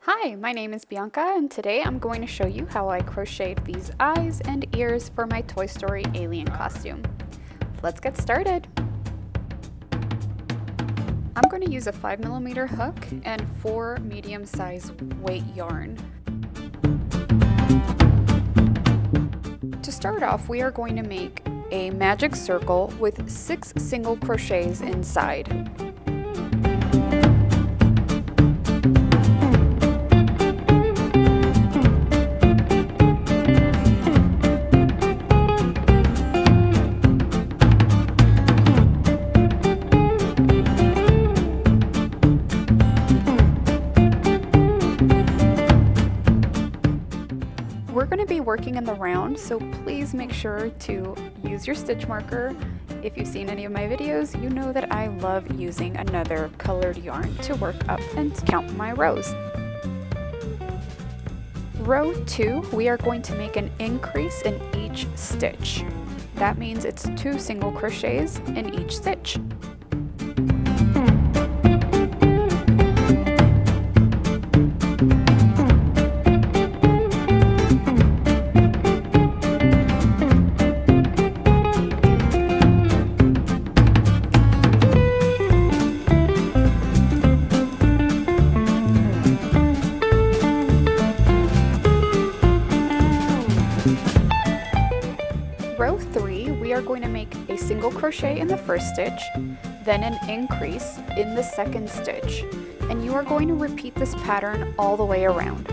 Hi, my name is Bianca and today I'm going to show you how I crocheted these eyes and ears for my Toy Story alien costume. Let's get started! I'm going to use a 5mm hook and 4 medium-sized weight yarn. To start off, we are going to make a magic circle with 6 single crochets inside. We're going to be working in the round, so please make sure to use your stitch marker. If you've seen any of my videos, you know that I love using another colored yarn to work up and count my rows. Row 2, we are going to make an increase in each stitch. That means it's 2 single crochets in each stitch. Row 3, we are going to make a single crochet in the first stitch, then an increase in the second stitch, and you are going to repeat this pattern all the way around.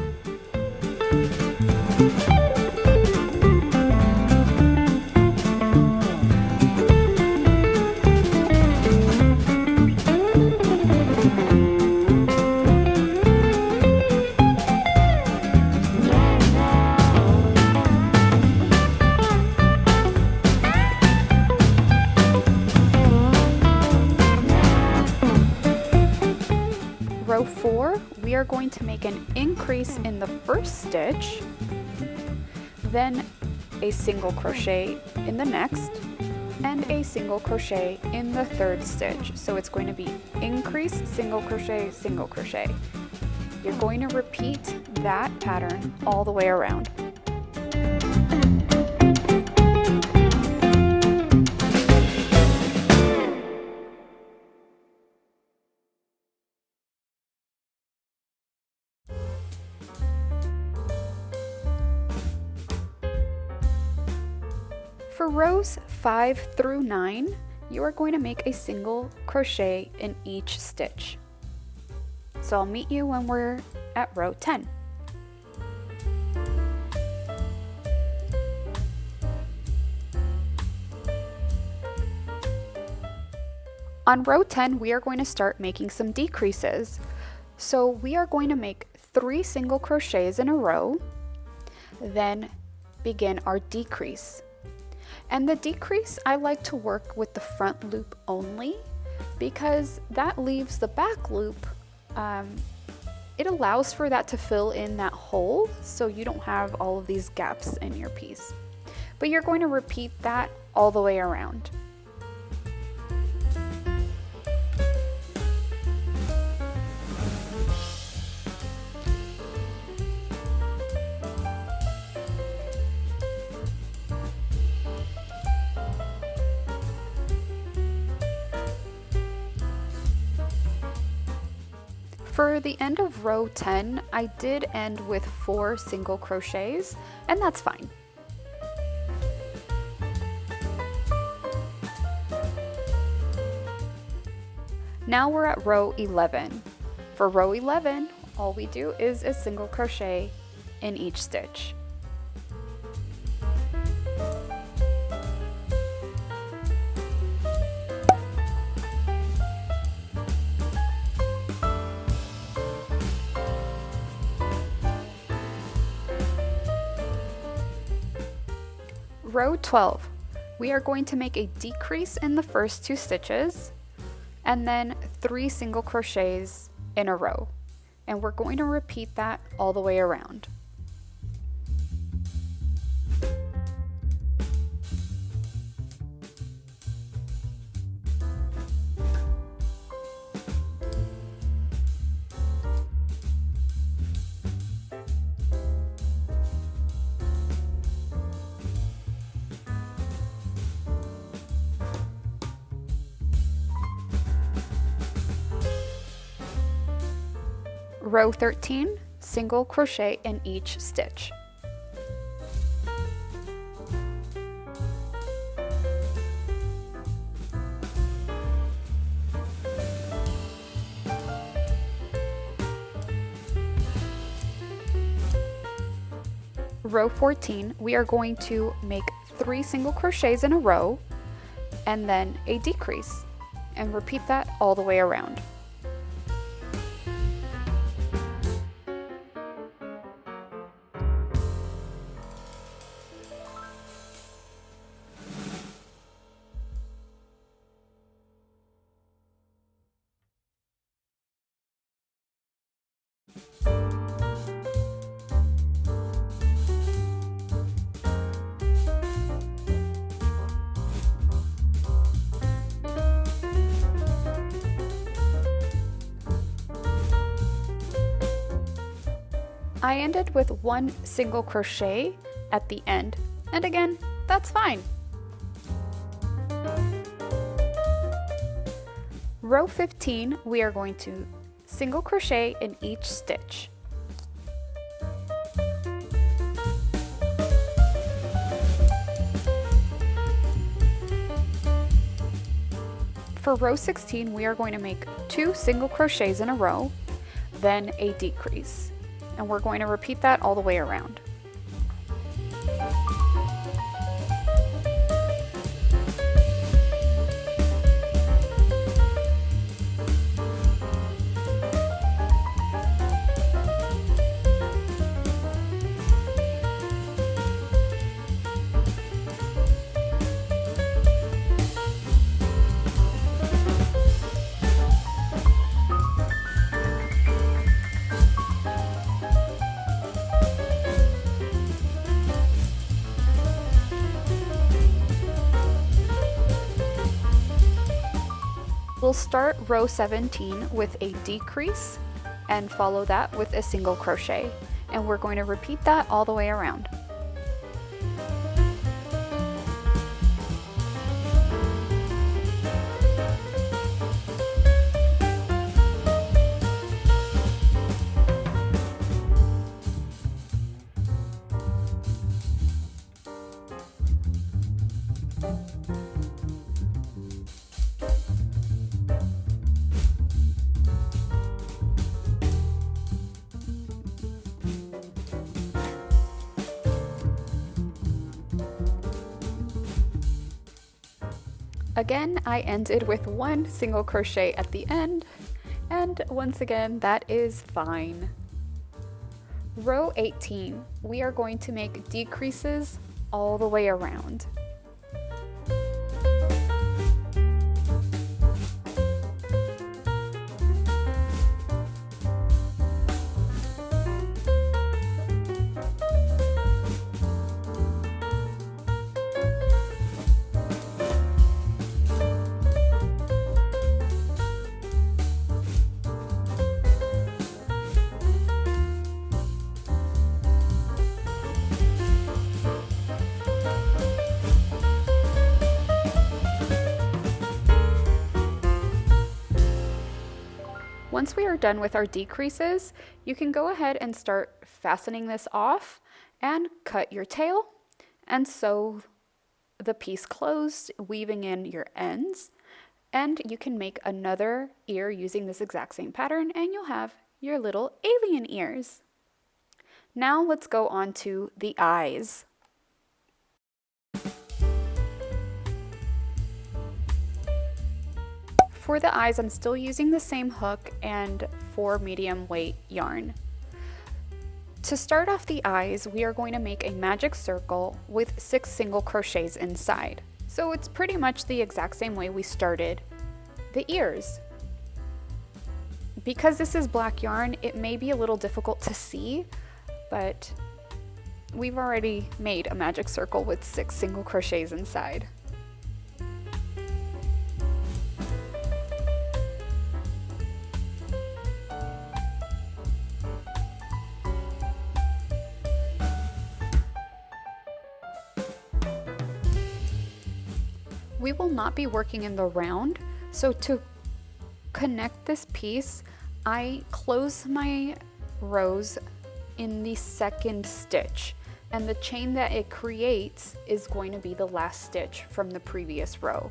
Row 4, we are going to make an increase in the first stitch, then a single crochet in the next, and a single crochet in the third stitch. So it's going to be increase, single crochet, single crochet. You're going to repeat that pattern all the way around. For rows 5 through 9, you are going to make a single crochet in each stitch. So I'll meet you when we're at row 10. On row 10, we are going to start making some decreases. So we are going to make 3 single crochets in a row, then begin our decrease. And the decrease, I like to work with the front loop only because that leaves the back loop, it allows for that to fill in that hole so you don't have all of these gaps in your piece. But you're going to repeat that all the way around. For the end of row 10, I did end with 4 single crochets, and that's fine. Now we're at row 11. For row 11, all we do is a single crochet in each stitch. Row 12, we are going to make a decrease in the first 2 stitches and then 3 single crochets in a row. And we're going to repeat that all the way around. Row 13, single crochet in each stitch. Row 14, we are going to make 3 single crochets in a row and then a decrease, and repeat that all the way around. I ended with 1 single crochet at the end, and again, that's fine. Row 15, we are going to single crochet in each stitch. For row 16, we are going to make 2 single crochets in a row, then a decrease. And we're going to repeat that all the way around. We'll start row 17 with a decrease and follow that with a single crochet, and we're going to repeat that all the way around. Again, I ended with 1 single crochet at the end, and once again, that is fine. Row 18, we are going to make decreases all the way around. Once we are done with our decreases, you can go ahead and start fastening this off and cut your tail and sew the piece closed, weaving in your ends. And you can make another ear using this exact same pattern, and you'll have your little alien ears. Now let's go on to the eyes. For the eyes, I'm still using the same hook and 4 medium weight yarn. To start off the eyes, we are going to make a magic circle with 6 single crochets inside. So it's pretty much the exact same way we started the ears. Because this is black yarn, it may be a little difficult to see, but we've already made a magic circle with 6 single crochets inside. We will not be working in the round, so to connect this piece, I close my rows in the second stitch, and the chain that it creates is going to be the last stitch from the previous row.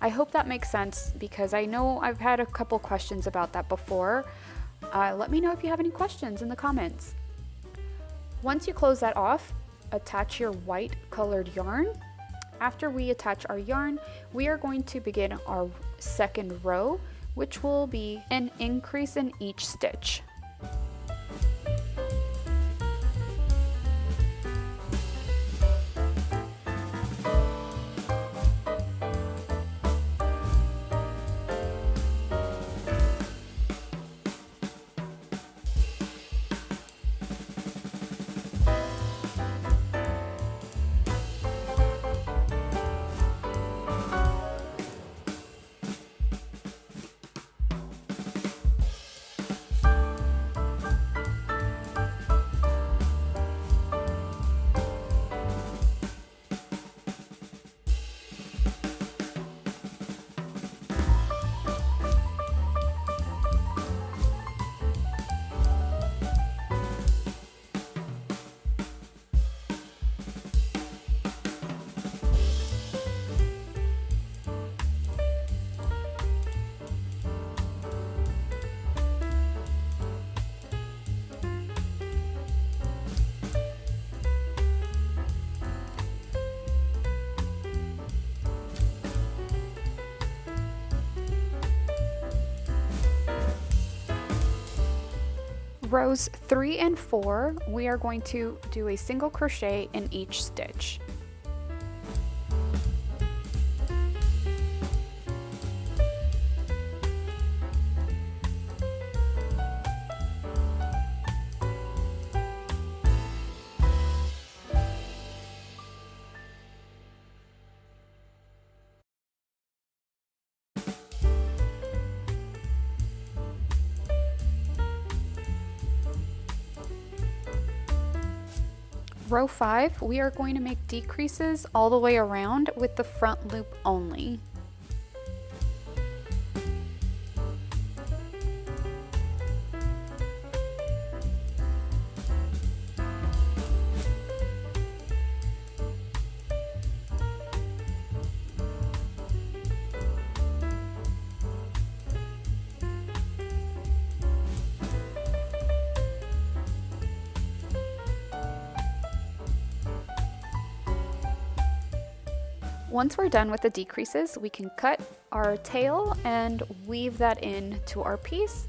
I hope that makes sense because I know I've had a couple questions about that before. Let me know if you have any questions in the comments. Once you close that off, attach your white colored yarn. After we attach our yarn, we are going to begin our second row, which will be an increase in each stitch. Rows 3 and 4, we are going to do a single crochet in each stitch. Row 5, we are going to make decreases all the way around with the front loop only. Once we're done with the decreases, we can cut our tail and weave that into our piece.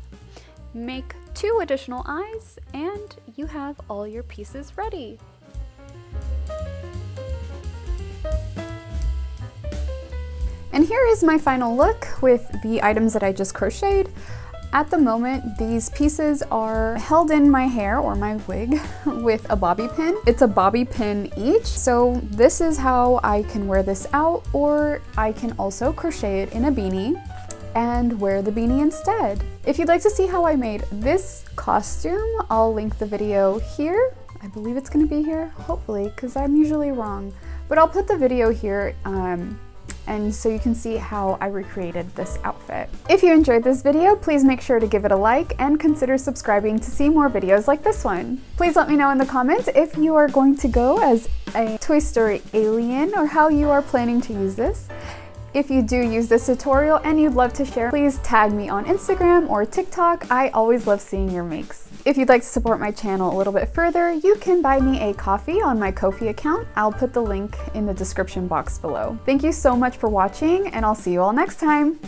Make 2 additional eyes and you have all your pieces ready. And here is my final look with the items that I just crocheted. At the moment, these pieces are held in my hair or my wig with a bobby pin. It's a bobby pin each, so this is how I can wear this out, or I can also crochet it in a beanie and wear the beanie instead. If you'd like to see how I made this costume, I'll link the video here. I believe it's gonna be here, hopefully, because I'm usually wrong. But I'll put the video here and so you can see how I recreated this outfit. If you enjoyed this video, please make sure to give it a like and consider subscribing to see more videos like this one. Please let me know in the comments if you are going to go as a Toy Story alien or how you are planning to use this. If you do use this tutorial and you'd love to share, please tag me on Instagram or TikTok. I always love seeing your makes. If you'd like to support my channel a little bit further, you can buy me a coffee on my Ko-fi account. I'll put the link in the description box below. Thank you so much for watching, and I'll see you all next time.